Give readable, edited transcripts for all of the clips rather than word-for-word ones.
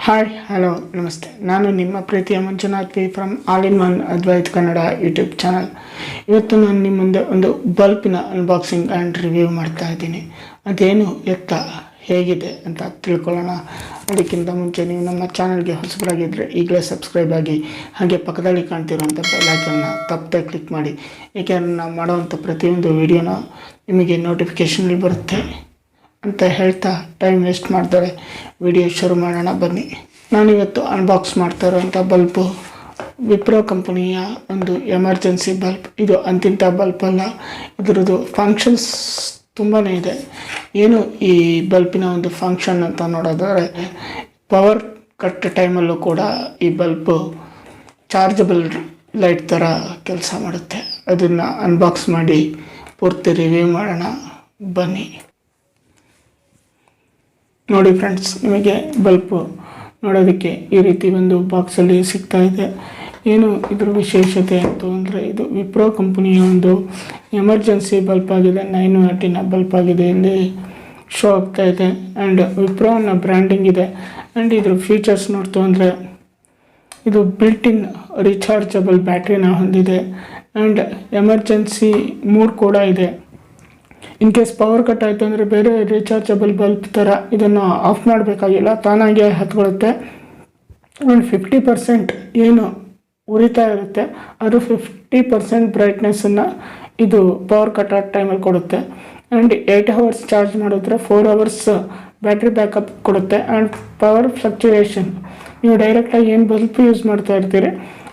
Hi hello ನಮಸ್ತೆ. ನಾನು ನಿಮ್ಮ ಪ್ರೀತಿಯ Manjunath V from all in one advaith Kannada YouTube channel. ಇವತ್ತು ನಾನು ನಿಮ್ಮ ಮುಂದೆ ಒಂದು ಬಲ್ಪಿನ ಅನ್ಬಾಕ್ಸಿಂಗ್ ಆ್ಯಂಡ್ ರಿವ್ಯೂ ಮಾಡ್ತಾ ಇದ್ದೀನಿ. ಅದೇನು ಎತ್ತ ಹೇಗಿದೆ ಅಂತ ತಿಳ್ಕೊಳ್ಳೋಣ. ಅದಕ್ಕಿಂತ ಮುಂಚೆ ನೀವು ನಮ್ಮ ಚಾನಲ್ಗೆ ಹೊಸಬರಾಗಿದ್ದರೆ ಈಗಲೇ ಸಬ್ಸ್ಕ್ರೈಬ್ ಆಗಿ, ಹಾಗೆ ಪಕ್ಕದಲ್ಲಿ ಕಾಣ್ತಿರೋಂಥ ಬೆಲ್ ಐಕನ್ನ ತಪ್ಪದೆ ಕ್ಲಿಕ್ ಮಾಡಿ. ಏಕೆಂದರೆ ನಾವು ಮಾಡೋವಂಥ ಪ್ರತಿಯೊಂದು ವಿಡಿಯೋನ ನಿಮಗೆ ನೋಟಿಫಿಕೇಷನಲ್ಲಿ ಬರುತ್ತೆ ಅಂತ ಹೇಳ್ತಾ ಟೈಮ್ ವೇಸ್ಟ್ ಮಾಡ್ತಾರೆ ವಿಡಿಯೋ ಶುರು ಮಾಡೋಣ ಬನ್ನಿ. ನಾನಿವತ್ತು ಅನ್ಬಾಕ್ಸ್ ಮಾಡ್ತಾ ಇರೋಂಥ ಬಲ್ಪು ವಿಪ್ರೋ ಕಂಪನಿಯ ಒಂದು ಎಮರ್ಜೆನ್ಸಿ ಬಲ್ಪ್. ಇದು ಅಂತಿಂಥ ಬಲ್ಪ್ ಅಲ್ಲ, ಇದರದ್ದು ಫಂಕ್ಷನ್ಸ್ ತುಂಬಾ ಇದೆ. ಏನು ಈ ಬಲ್ಪಿನ ಒಂದು ಫಂಕ್ಷನ್ ಅಂತ ನೋಡೋದಾದರೆ, ಪವರ್ ಕಟ್ ಟೈಮಲ್ಲೂ ಕೂಡ ಈ ಬಲ್ಪು ಚಾರ್ಜಬಲ್ ಲೈಟ್ ಥರ ಕೆಲಸ ಮಾಡುತ್ತೆ. ಅದನ್ನು ಅನ್ಬಾಕ್ಸ್ ಮಾಡಿ ಪೂರ್ತಿ ರಿವ್ಯೂ ಮಾಡೋಣ ಬನ್ನಿ. ನೋಡಿ ಫ್ರೆಂಡ್ಸ್, ನಿಮಗೆ ಬಲ್ಪು ನೋಡೋದಕ್ಕೆ ಈ ರೀತಿ ಒಂದು ಬಾಕ್ಸಲ್ಲಿ ಸಿಗ್ತಾ ಇದೆ. ಏನು ಇದ್ರ ವಿಶೇಷತೆ ಅಂತ ಅಂದರೆ, ಇದು ವಿಪ್ರೋ ಕಂಪನಿಯ ಒಂದು ಎಮರ್ಜೆನ್ಸಿ ಬಲ್ಪ್ ಆಗಿದೆ. 9 ವ್ಯಾಟಿನ ಬಲ್ಪ್ ಆಗಿದೆ, ಇಲ್ಲಿ ಶೋ ಆಗ್ತಾ ಇದೆ. ಆ್ಯಂಡ್ ವಿಪ್ರೋನ ಬ್ರ್ಯಾಂಡಿಂಗ್ ಇದೆ. ಆ್ಯಂಡ್ ಇದ್ರ ಫೀಚರ್ಸ್ ನೋಡ್ತು ಅಂದರೆ, ಇದು ಬಿಲ್ಟ್ ಇನ್ ರಿಚಾರ್ಜಬಲ್ ಬ್ಯಾಟ್ರಿನ ಹೊಂದಿದೆ. ಆ್ಯಂಡ್ ಎಮರ್ಜೆನ್ಸಿ ಮೂಡ್ ಕೂಡ ಇದೆ. ಇನ್ ಕೇಸ್ ಪವರ್ ಕಟ್ ಆಯಿತು ಅಂದರೆ ಬೇರೆ ರೀಚಾರ್ಜಬಲ್ ಬಲ್ಪ್ ಥರ ಇದನ್ನು ಆಫ್ ಮಾಡಬೇಕಾಗಿಲ್ಲ, ತಾನಾಗೆ ಹತ್ಕೊಳ್ಳುತ್ತೆ. ಆ್ಯಂಡ್ 50% ಏನು ಉರಿತಾ ಇರುತ್ತೆ ಅದು 50% ಬ್ರೈಟ್ನೆಸ್ಸನ್ನು ಇದು ಪವರ್ ಕಟ್ ಆದ ಟೈಮಲ್ಲಿ ಕೊಡುತ್ತೆ. ಆ್ಯಂಡ್ 8 hours ಚಾರ್ಜ್ ಮಾಡಿದ್ರೆ 4 hours ಬ್ಯಾಟ್ರಿ ಬ್ಯಾಕಪ್ ಕೊಡುತ್ತೆ. ಆ್ಯಂಡ್ ಪವರ್ ಫ್ಲಕ್ಚುಯೇಷನ್, ನೀವು ಡೈರೆಕ್ಟಾಗಿ ಏನು ಬಲ್ಪ್ ಯೂಸ್ ಮಾಡ್ತಾ ಇರ್ತೀರಿ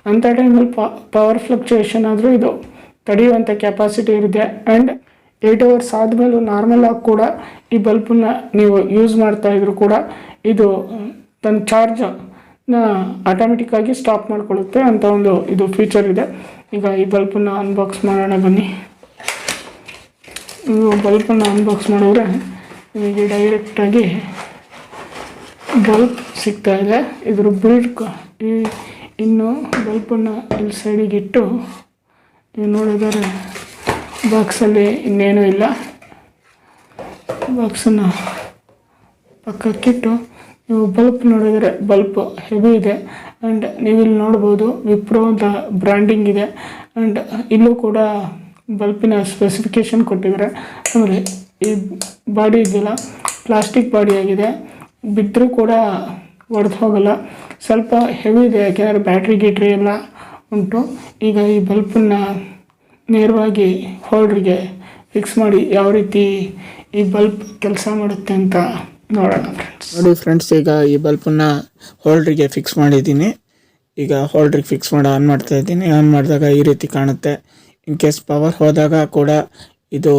ಅಂಥ ಟೈಮಲ್ಲಿ ಪವರ್ ಫ್ಲಕ್ಚುಯೇಷನ್ ಆದರೂ ಇದು ತಡೆಯುವಂಥ ಕೆಪಾಸಿಟಿ ಇದೆ. ಆ್ಯಂಡ್ 8 hours ಆದಮೇಲೂ ನಾರ್ಮಲಾಗಿ ಕೂಡ ಈ ಬಲ್ಪನ್ನ ನೀವು ಯೂಸ್ ಮಾಡ್ತಾಯಿದ್ರು ಕೂಡ ಇದು ತನ್ನ ಚಾರ್ಜನ್ನ ಆಟೋಮೆಟಿಕ್ಕಾಗಿ ಸ್ಟಾಪ್ ಮಾಡಿಕೊಳ್ಳುತ್ತೆ ಅಂತ ಒಂದು ಇದು ಫೀಚರ್ ಇದೆ. ಈಗ ಈ ಬಲ್ಪನ್ನು ಅನ್ಬಾಕ್ಸ್ ಮಾಡೋಣ ಬನ್ನಿ. ನೀವು ಬಲ್ಪನ್ನು ಅನ್ಬಾಕ್ಸ್ ಮಾಡಿದ್ರೆ ನಿಮಗೆ ಡೈರೆಕ್ಟಾಗಿ ಬಲ್ಪ್ ಸಿಗ್ತಾ ಇದೆ. ಇದ್ರ ಬಿಲ್ಡ್ ಇನ್ನು ಬಲ್ಪನ್ನು ಇಲ್ಲಿ ಸೈಡಿಗಿಟ್ಟು ನೀವು ನೋಡಿದರೆ ಬಾಕ್ಸಲ್ಲಿ ಇನ್ನೇನೂ ಇಲ್ಲ. ಬಾಕ್ಸನ್ನು ಪಕ್ಕಕ್ಕಿಟ್ಟು ನೀವು ಬಲ್ಪ್ ನೋಡಿದರೆ ಬಲ್ಪ್ ಹೆವಿ ಇದೆ. ಆ್ಯಂಡ್ ನೀವಿಲ್ಲಿ ನೋಡ್ಬೋದು ವಿಪ್ರೋದ ಬ್ರ್ಯಾಂಡಿಂಗ್ ಇದೆ. ಆ್ಯಂಡ್ ಇಲ್ಲೂ ಕೂಡ ಬಲ್ಪಿನ ಸ್ಪೆಸಿಫಿಕೇಷನ್ ಕೊಟ್ಟಿದ್ದಾರೆ. ಆಮೇಲೆ ಈ ಬಾಡಿ ಇದೆಯಲ್ಲ ಪ್ಲಾಸ್ಟಿಕ್ ಬಾಡಿ ಆಗಿದೆ, ಬಿದ್ದರೂ ಕೂಡ ಒಡೆದು ಹೋಗಲ್ಲ. ಸ್ವಲ್ಪ ಹೆವಿ ಇದೆ, ಯಾಕೆಂದರೆ ಬ್ಯಾಟ್ರಿ ಗೀಟ್ರಿ ಎಲ್ಲ ಉಂಟು. ಈಗ ಈ ಬಲ್ಪನ್ನು ನೇರವಾಗಿ ಹೋಲ್ಡ್ರಿಗೆ ಫಿಕ್ಸ್ ಮಾಡಿ ಯಾವ ರೀತಿ ಈ ಬಲ್ಪ್ ಕೆಲಸ ಮಾಡುತ್ತೆ ಅಂತ ನೋಡೋಣ ಫ್ರೆಂಡ್ಸ್. ನೋಡಿ ಫ್ರೆಂಡ್ಸ್, ಈಗ ಈ ಬಲ್ಪನ್ನು ಹೋಲ್ಡ್ರಿಗೆ ಫಿಕ್ಸ್ ಮಾಡಿದ್ದೀನಿ. ಈಗ ಹೋಲ್ಡ್ರಿಗೆ ಫಿಕ್ಸ್ ಮಾಡಿ ಆನ್ ಮಾಡ್ತಾ ಇದ್ದೀನಿ. ಆನ್ ಮಾಡಿದಾಗ ಈ ರೀತಿ ಕಾಣುತ್ತೆ. ಇನ್ ಕೇಸ್ ಪವರ್ ಹೋದಾಗ ಕೂಡ ಇದು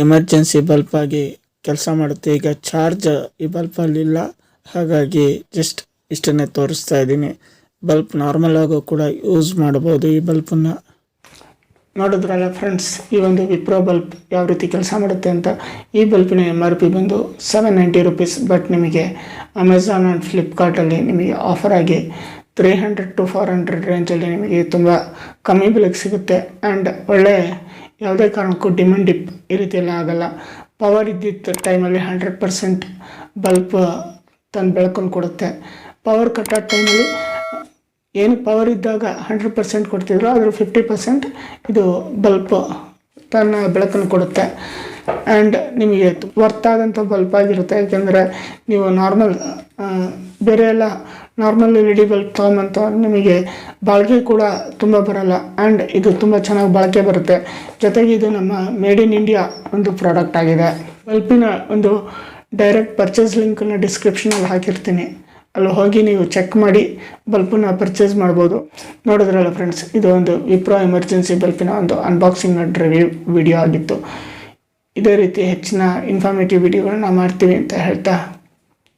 ಎಮರ್ಜೆನ್ಸಿ ಬಲ್ಪ್ ಆಗಿ ಕೆಲಸ ಮಾಡುತ್ತೆ. ಈಗ ಚಾರ್ಜ್ ಈ ಬಲ್ಪಲ್ಲಿಲ್ಲ, ಹಾಗಾಗಿ ಜಸ್ಟ್ ಇಷ್ಟನ್ನೇ ತೋರಿಸ್ತಾ ಇದ್ದೀನಿ. ಬಲ್ಪ್ ನಾರ್ಮಲ್ ಆಗೋ ಕೂಡ ಯೂಸ್ ಮಾಡ್ಬೋದು ಈ ಬಲ್ಪನ್ನು. ನೋಡಿದ್ರಲ್ಲ ಫ್ರೆಂಡ್ಸ್, ಈ ಒಂದು ವಿಪ್ರೋ ಬಲ್ಪ್ ಯಾವ ರೀತಿ ಕೆಲಸ ಮಾಡುತ್ತೆ ಅಂತ. ಈ ಬಲ್ಪಿನ MRP ಬಂದು 790 rupees. ಬಟ್ ನಿಮಗೆ ಅಮೆಝಾನ್ ಆ್ಯಂಡ್ ಫ್ಲಿಪ್ಕಾರ್ಟಲ್ಲಿ ನಿಮಗೆ ಆಫರ್ ಆಗಿ 300 to 400 ರೇಂಜಲ್ಲಿ ನಿಮಗೆ ತುಂಬ ಕಮ್ಮಿ ಬೆಲೆಗೆ ಸಿಗುತ್ತೆ. ಆ್ಯಂಡ್ ಒಳ್ಳೆ ಯಾವುದೇ ಕಾರಣಕ್ಕೂ ಡಿಮ್ಯಾಂಡ್ ಡಿಪ್ ಈ ರೀತಿ ಎಲ್ಲ ಆಗೋಲ್ಲ. ಪವರ್ ಇದ್ದಿದ್ದ ಟೈಮಲ್ಲಿ 100% ಬಲ್ಪ್ ತನ್ನ ಬೆಳಕನ್ನು ಕೊಡುತ್ತೆ. ಪವರ್ ಕಟ್ ಆದ ಟೈಮಲ್ಲಿ ಏನು ಪವರ್ ಇದ್ದಾಗ 100% ಕೊಡ್ತಿದ್ರು, ಅದರ 50% ಇದು ಬಲ್ಪ್ ತನ್ನ ಬೆಳಕನ್ನು ಕೊಡುತ್ತೆ. ಆ್ಯಂಡ್ ನಿಮಗೆ ವರ್ತ್ ಆದಂಥ ಬಲ್ಪ್ ಆಗಿರುತ್ತೆ. ಯಾಕೆಂದರೆ ನೀವು ನಾರ್ಮಲ್ ಬೇರೆ ಎಲ್ಲ ನಾರ್ಮಲ್ LED ಬಲ್ಪ್ ತೊಗೊಂಬಂತ ನಿಮಗೆ ಬಾಳಿಕೆ ಕೂಡ ತುಂಬ ಬರೋಲ್ಲ. ಆ್ಯಂಡ್ ಇದು ತುಂಬ ಚೆನ್ನಾಗಿ ಬಾಳಿಕೆ ಬರುತ್ತೆ. ಜೊತೆಗೆ ಇದು ನಮ್ಮ ಮೇಡ್ ಇನ್ ಇಂಡಿಯಾ ಒಂದು ಪ್ರಾಡಕ್ಟ್ ಆಗಿದೆ. ಬಲ್ಪಿನ ಒಂದು ಡೈರೆಕ್ಟ್ ಪರ್ಚೇಸ್ ಲಿಂಕನ್ನು ಡಿಸ್ಕ್ರಿಪ್ಷನಲ್ಲಿ ಹಾಕಿರ್ತೀನಿ, ಅಲ್ಲಿ ಹೋಗಿ ನೀವು ಚೆಕ್ ಮಾಡಿ ಬಲ್ಪನ್ನು ಪರ್ಚೇಸ್ ಮಾಡ್ಬೋದು. ನೋಡಿದ್ರಲ್ಲ ಫ್ರೆಂಡ್ಸ್, ಇದು ಒಂದು ವಿಪ್ರೋ ಎಮರ್ಜೆನ್ಸಿ ಬಲ್ಪಿನ ಒಂದು ಅನ್ಬಾಕ್ಸಿಂಗ್ ಆ್ಯಂಡ್ ರಿವ್ಯೂ ವಿಡಿಯೋ ಆಗಿತ್ತು. ಇದೇ ರೀತಿ ಹೆಚ್ಚಿನ ಇನ್ಫಾರ್ಮೇಟಿವ್ ವಿಡಿಯೋಗಳನ್ನ ಮಾಡ್ತೀವಿ ಅಂತ ಹೇಳ್ತಾ,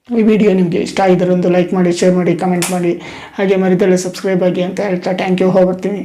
ಈ ವಿಡಿಯೋ ನಿಮಗೆ ಇಷ್ಟ ಆಗಿದ್ರೆ ಒಂದು ಲೈಕ್ ಮಾಡಿ, ಶೇರ್ ಮಾಡಿ, ಕಮೆಂಟ್ ಮಾಡಿ, ಹಾಗೆ ಮರಿದಲ್ಲೇ ಸಬ್ಸ್ಕ್ರೈಬ್ ಆಗಿ ಅಂತ ಹೇಳ್ತಾ ಥ್ಯಾಂಕ್ ಯು. ಹೋಗ್ಬರ್ತೀನಿ.